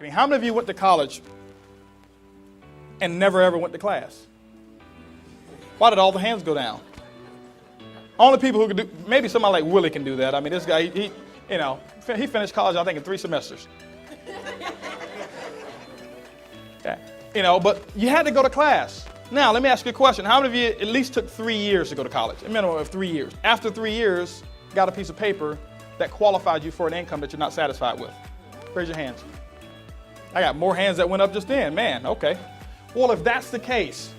How many of you went to college and never ever went to class? Why did all the hands go down? Only people who can do, maybe somebody like Willie can do that. I mean, this guy, he finished college, I think, in 3 semesters. Yeah. But you had to go to class. Now, let me ask you a question. How many of you at least took 3 years to go to college? A minimum of 3 years. After 3 years, got a piece of paper that qualified you for an income that you're not satisfied with? Raise your hands. I got more hands that went up just then. Man, okay. Well, if that's the case,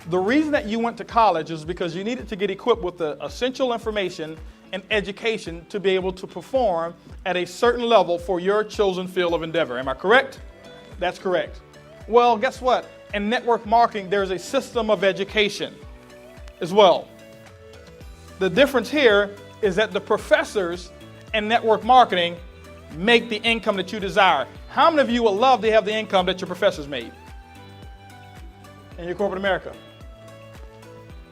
the reason that you went to college is because you needed to get equipped with the essential information and education to be able to perform at a certain level for your chosen field of endeavor. Am I correct? That's correct. Well, guess what? In network marketing, there's a system of education as well. The difference here is that the professors in network marketing make the income that you desire. How many of you would love to have the income that your professors made in your corporate America?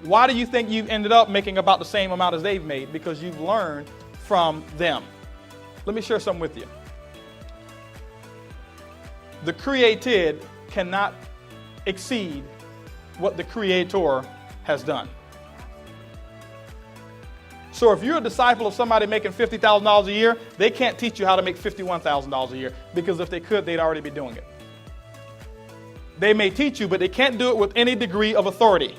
Why do you think you ended up making about the same amount as they've made? Because you've learned from them. Let me share something with you. The created cannot exceed what the creator has done. So if you're a disciple of somebody making $50,000 a year, they can't teach you how to make $51,000 a year, because if they could, they'd already be doing it. They may teach you, but they can't do it with any degree of authority.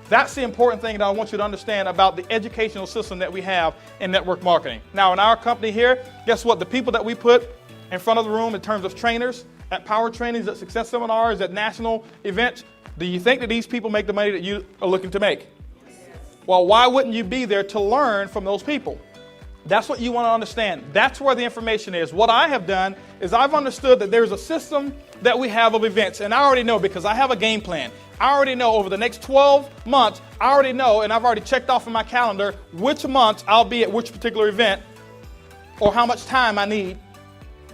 That's the important thing that I want you to understand about the educational system that we have in network marketing. Now, in our company here, guess what? The people that we put in front of the room in terms of trainers, at power trainings, at success seminars, at national events, do you think that these people make the money that you are looking to make? Well, why wouldn't you be there to learn from those people? That's what you want to understand. That's where the information is. What I have done is I've understood that there's a system that we have of events, and I already know because I have a game plan. I already know over the next 12 months, I already know, and I've already checked off in my calendar which months I'll be at which particular event or how much time I need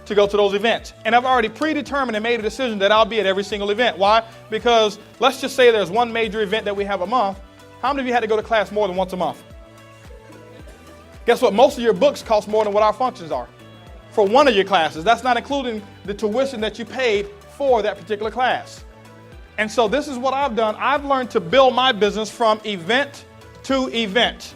to go to those events. And I've already predetermined and made a decision that I'll be at every single event. Why? Because let's just say there's one major event that we have a month. How many of you had to go to class more than once a month? Guess what? Most of your books cost more than what our functions are for one of your classes. That's not including the tuition that you paid for that particular class. And so this is what I've done. I've learned to build my business from event to event.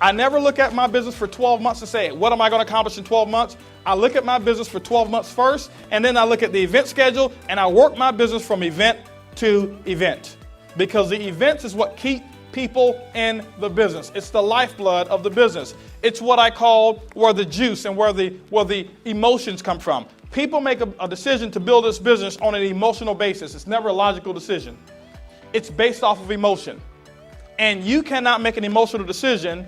I never look at my business for 12 months to say, what am I going to accomplish in 12 months? I look at my business for 12 months first, and then I look at the event schedule, and I work my business from event to event. Because the events is what keep people in the business. It's the lifeblood of the business. It's what I call where the juice and where the emotions come from. People make a decision to build this business on an emotional basis. It's never a logical decision. It's based off of emotion. And you cannot make an emotional decision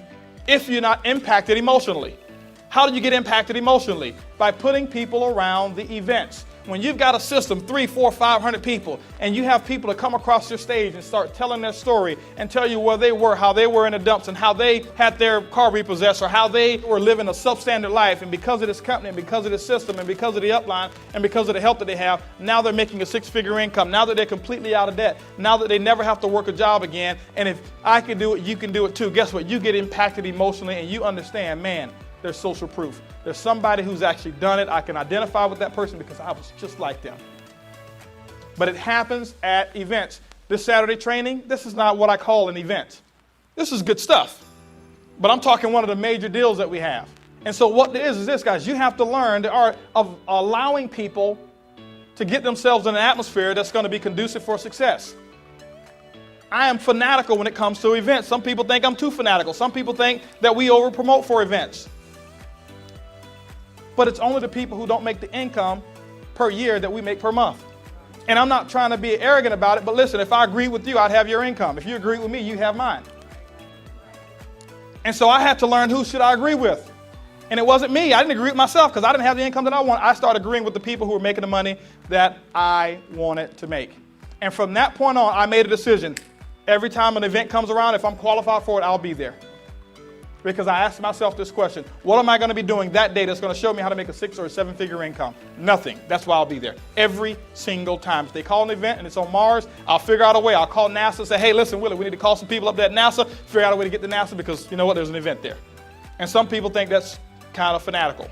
if you're not impacted emotionally. How do you get impacted emotionally? By putting people around the events. When you've got a system, 300, 400, 500 people, and you have people to come across your stage and start telling their story and tell you where they were, how they were in the dumps, and how they had their car repossessed, or how they were living a substandard life, and because of this company, and because of this system, and because of the upline, and because of the help that they have, now they're making a 6-figure income. Now that they're completely out of debt. Now that they never have to work a job again. And if I can do it, you can do it too. Guess what? You get impacted emotionally, and you understand, man, there's social proof. There's somebody who's actually done it. I can identify with that person because I was just like them. But it happens at events. This Saturday training, this is not what I call an event. This is good stuff. But I'm talking one of the major deals that we have. And so what it is this, guys. You have to learn the art of allowing people to get themselves in an atmosphere that's going to be conducive for success. I am fanatical when it comes to events. Some people think I'm too fanatical. Some people think that we over-promote for events. But it's only the people who don't make the income per year that we make per month. And I'm not trying to be arrogant about it, but listen, if I agree with you, I'd have your income. If you agree with me, you have mine. And so I had to learn who should I agree with. And it wasn't me. I didn't agree with myself because I didn't have the income that I want. I started agreeing with the people who were making the money that I wanted to make. And from that point on, I made a decision. Every time an event comes around, if I'm qualified for it, I'll be there. Because I asked myself this question, what am I going to be doing that day that's going to show me how to make a 6 or a 7-figure income? Nothing. That's why I'll be there every single time. If they call an event and it's on Mars, I'll figure out a way. I'll call NASA and say, hey, listen, Willie, we need to call some people up there at NASA, figure out a way to get to NASA because you know what, there's an event there. And some people think that's kind of fanatical.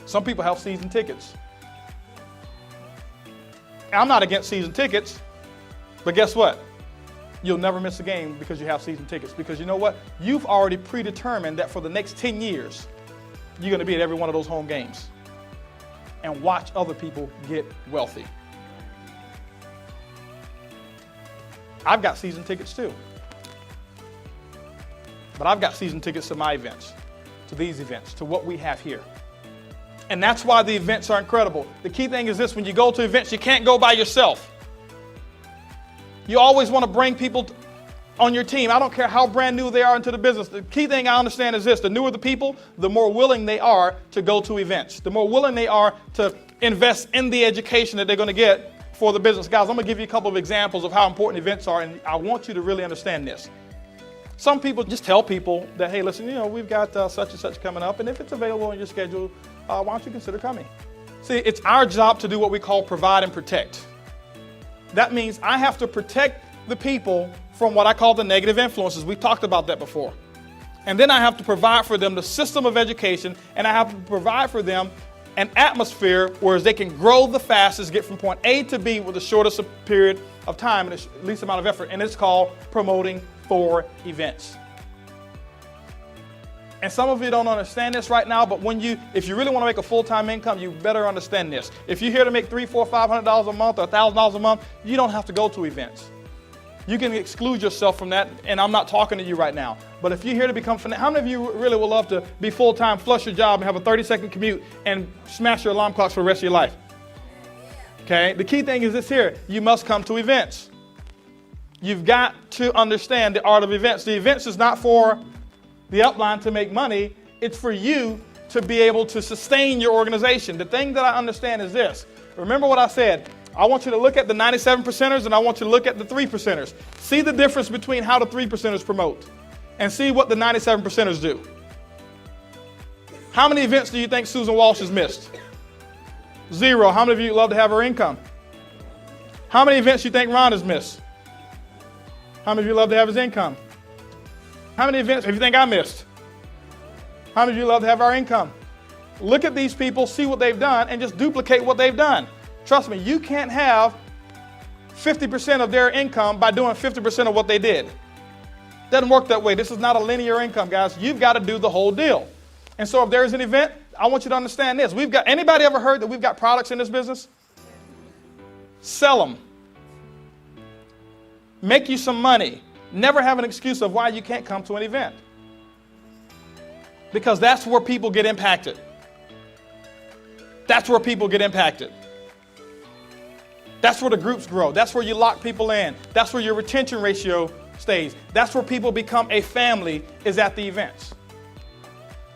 Some people have season tickets. I'm not against season tickets, but guess what? You'll never miss a game because you have season tickets. Because you know what? You've already predetermined that for the next 10 years, you're going to be at every one of those home games and watch other people get wealthy. I've got season tickets too. But I've got season tickets to my events, to these events, to what we have here. And that's why the events are incredible. The key thing is this: when you go to events, you can't go by yourself. You always want to bring people on your team. I don't care how brand new they are into the business. The key thing I understand is this: the newer the people, the more willing they are to go to events. The more willing they are to invest in the education that they're going to get for the business. Guys, I'm going to give you a couple of examples of how important events are, and I want you to really understand this. Some people just tell people that, hey, listen, we've got such and such coming up, and if it's available on your schedule, why don't you consider coming? See, it's our job to do what we call provide and protect. That means I have to protect the people from what I call the negative influences. We've talked about that before. And then I have to provide for them the system of education, and I have to provide for them an atmosphere where they can grow the fastest, get from point A to B with the shortest period of time and the least amount of effort. And it's called promoting for events. And some of you don't understand this right now, but if you really want to make a full-time income, you better understand this. If you're here to make $300, $400, $500 a month or $1,000 a month, you don't have to go to events. You can exclude yourself from that, and I'm not talking to you right now. But if you're here to become, how many of you really would love to be full-time, flush your job, and have a 30-second commute, and smash your alarm clocks for the rest of your life? Okay, the key thing is this here: you must come to events. You've got to understand the art of events. The events is not for the upline to make money. It's for you to be able to sustain your organization. The thing that I understand is this. Remember what I said. I want you to look at the 97 percenters and I want you to look at the 3 percenters. See the difference between how the 3 percenters promote and see what the 97 percenters do. How many events do you think Susan Walsh has missed? 0. How many of you love to have her income? How many events do you think Ron has missed? How many of you love to have his income? How many events do you think I missed? How many of you love to have our income? Look at these people, see what they've done, and just duplicate what they've done. Trust me, you can't have 50% of their income by doing 50% of what they did. Doesn't work that way. This is not a linear income, guys. You've got to do the whole deal. And so if there's an event, I want you to understand this. Anybody ever heard that we've got products in this business? Sell them. Make you some money. Never have an excuse of why you can't come to an event. Because that's where people get impacted. That's where people get impacted. That's where the groups grow. That's where you lock people in. That's where your retention ratio stays. That's where people become a family, is at the events.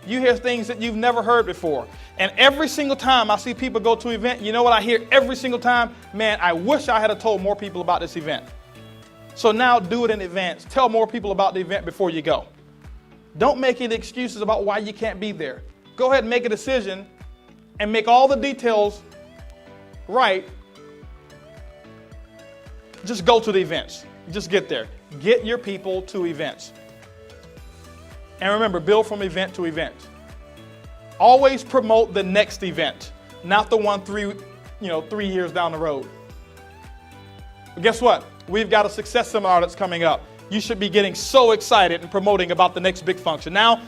You hear things that you've never heard before. And every single time I see people go to an event, you know what I hear every single time? Man, I wish I had told more people about this event. So now do it in advance. Tell more people about the event before you go. Don't make any excuses about why you can't be there. Go ahead and make a decision and make all the details right. Just go to the events. Just get there. Get your people to events. And remember, build from event to event. Always promote the next event, not the one 3 years down the road. But guess what? We've got a success seminar that's coming up. You should be getting so excited and promoting about the next big function. Now,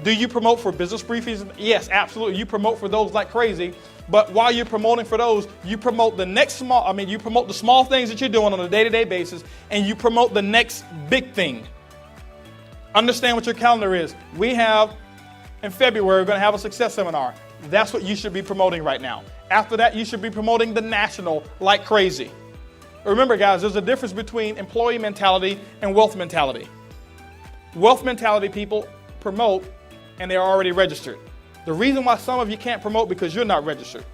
do you promote for business briefings? Yes, absolutely. You promote for those like crazy. But while you're promoting for those, you promote you promote the small things that you're doing on a day-to-day basis, and you promote the next big thing. Understand what your calendar is. We have, in February, we're going to have a success seminar. That's what you should be promoting right now. After that, you should be promoting the national like crazy. Remember, guys, there's a difference between employee mentality and wealth mentality. Wealth mentality people promote, and they're already registered. The reason why some of you can't promote because you're not registered.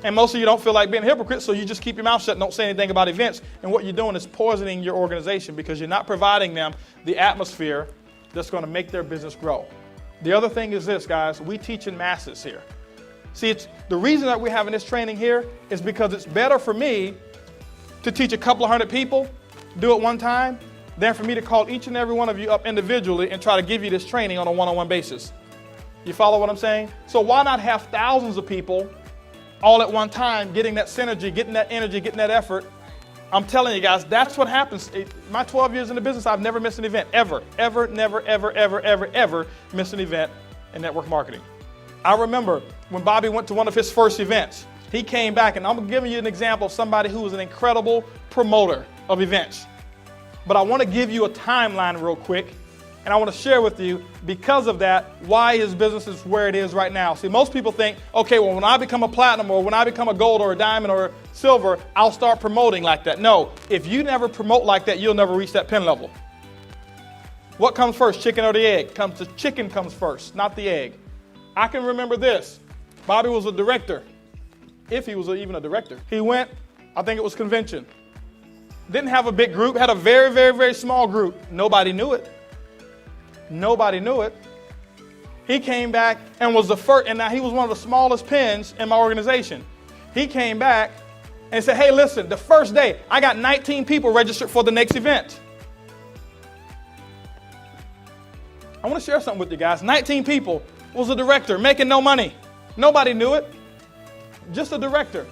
And most of you don't feel like being a hypocrite, so you just keep your mouth shut and don't say anything about events. And what you're doing is poisoning your organization because you're not providing them the atmosphere that's going to make their business grow. The other thing is this, guys, we teach in masses here. See, the reason that we're having this training here is because it's better for me to teach a couple of hundred people, do it one time, than for me to call each and every one of you up individually and try to give you this training on a one-on-one basis. You follow what I'm saying? So why not have thousands of people all at one time, getting that synergy, getting that energy, getting that effort. I'm telling you guys, that's what happens. My 12 years in the business, I've never missed an event, ever, never missed an event in network marketing. I remember when Bobby went to one of his first events, he came back, and I'm giving you an example of somebody who was an incredible promoter of events. But I want to give you a timeline real quick, and I want to share with you, because of that, why his business is where it is right now. See, most people think, okay, well, when I become a platinum or when I become a gold or a diamond or a silver, I'll start promoting like that. No, if you never promote like that, you'll never reach that pin level. What comes first, chicken or the egg? The chicken comes first, not the egg. I can remember this. Bobby was a director, if he was even a director. He went, I think it was convention. Didn't have a big group, had a very small group. Nobody knew it. Nobody knew it. He came back and was the first, and now he was one of the smallest pins in my organization. He came back and said, hey, listen, the first day, I got 19 people registered for the next event. I want to share something with you guys. 19 people, was a director making no money. Nobody knew it. Just a director.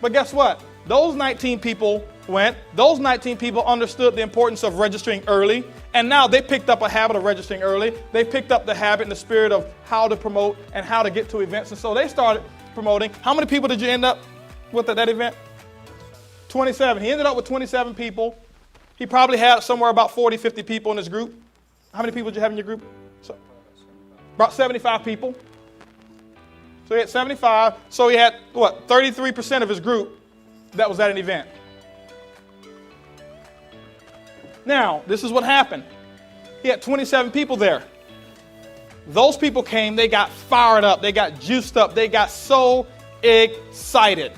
But guess what? Those 19 people went. Those 19 people understood the importance of registering early. And now they picked up a habit of registering early. They picked up the habit and the spirit of how to promote and how to get to events. And so they started promoting. How many people did you end up with at that event? 27. He ended up with 27 people. He probably had somewhere about 40, 50 people in his group. How many people did you have in your group? So, about 75 people. So he had 75. So he had, 33% of his group that was at an event. Now, this is what happened. He had 27 people there. Those people came, they got fired up, they got juiced up, they got so excited.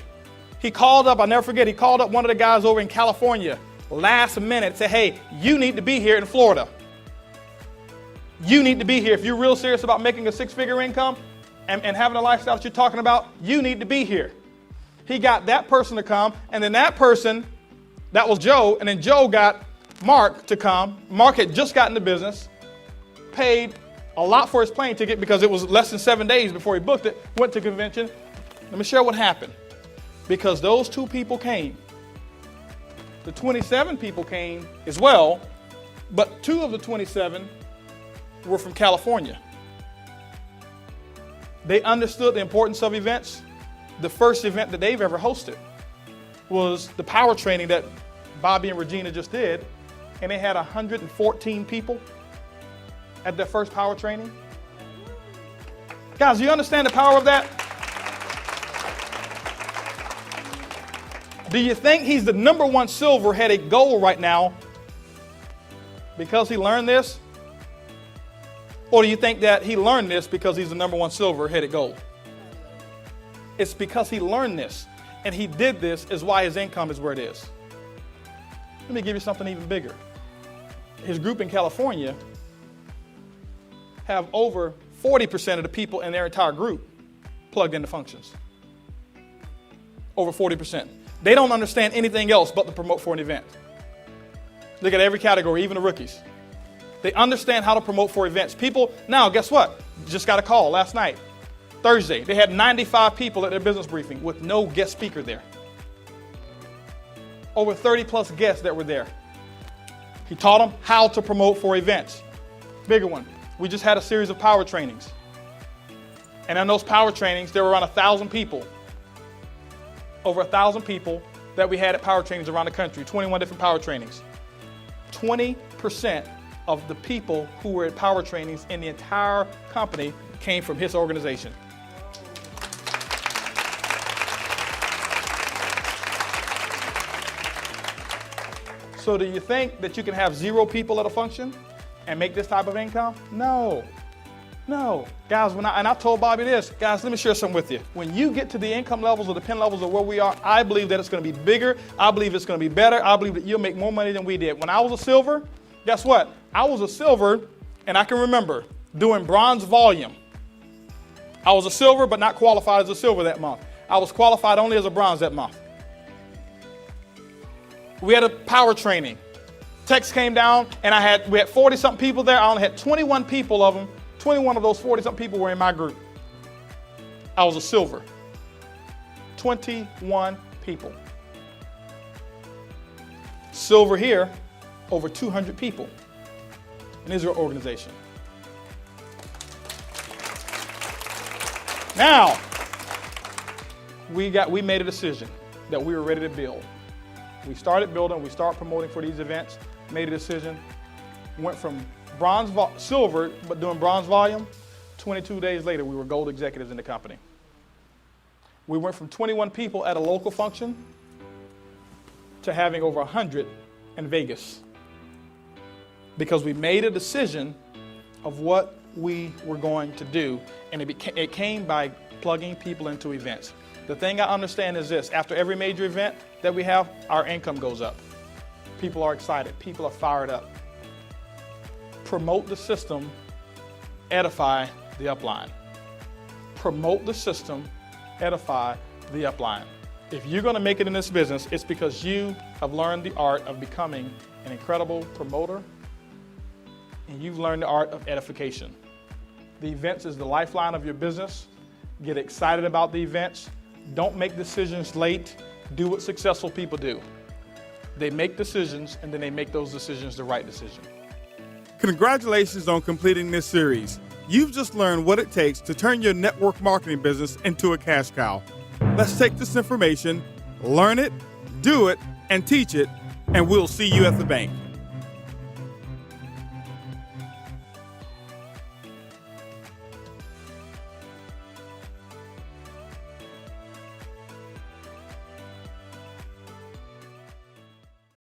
He called up, I'll never forget, he called up one of the guys over in California last minute, said, hey, you need to be here in Florida. You need to be here. If you're real serious about making a six-figure income and having a lifestyle that you're talking about, you need to be here. He got that person to come, and then that person, that was Joe, and then Joe got Mark to come. Mark had just gotten the business, paid a lot for his plane ticket because it was less than 7 days before he booked it, went to convention. Let me share what happened. Because those two people came, the 27 people came as well, but 2 of the 27 were from California. They understood the importance of events. The first event that they've ever hosted was the power training that Bobby and Regina just did, and they had 114 people at their first power training. Guys, do you understand the power of that? Do you think he's the #1 silver-headed gold right now because he learned this? Or do you think that he learned this because he's the #1 silver-headed gold? It's because he learned this, and he did this is why his income is where it is. Let me give you something even bigger. His group in California have over 40% of the people in their entire group plugged into functions. Over 40%. They don't understand anything else but to promote for an event. Look at every category, even the rookies. They understand how to promote for events. People, now guess what? Just got a call last night. Thursday, they had 95 people at their business briefing with no guest speaker there. Over 30 plus guests that were there. He taught them how to promote for events. Bigger one. We just had a series of power trainings. And in those power trainings, there were around 1,000 people. Over 1,000 people that we had at power trainings around the country, 21 different power trainings. 20% of the people who were at power trainings in the entire company came from his organization. So do you think that you can have 0 people at a function and make this type of income? No. No. Guys, I told Bobby this, guys, let me share something with you. When you get to the income levels or the pin levels of where we are, I believe that it's going to be bigger. I believe it's going to be better. I believe that you'll make more money than we did. When I was a silver, guess what? I was a silver, and I can remember doing bronze volume. I was a silver, but not qualified as a silver that month. I was qualified only as a bronze that month. We had a power training. Text came down, and we had 40-something people there. I only had 21 people of them. 21 of those 40-something people were in my group. I was a silver. 21 people. Silver here, over 200 people in Israel organization. Now, we made a decision that we were ready to build. We started building, we started promoting for these events, made a decision, went from silver, but doing bronze volume. 22 days later, we were gold executives in the company. We went from 21 people at a local function to having over 100 in Vegas, because we made a decision of what we were going to do, and it came by plugging people into events. The thing I understand is this: after every major event that we have, our income goes up. People are excited, people are fired up. Promote the system, edify the upline. Promote the system, edify the upline. If you're going to make it in this business, it's because you have learned the art of becoming an incredible promoter, and you've learned the art of edification. The events is the lifeline of your business. Get excited about the events. Don't make decisions late. Do what successful people do. They make decisions, and then they make those decisions the right decision. Congratulations on completing this series. You've just learned what it takes to turn your network marketing business into a cash cow. Let's take this information, learn it, do it, and teach it, and we'll see you at the bank.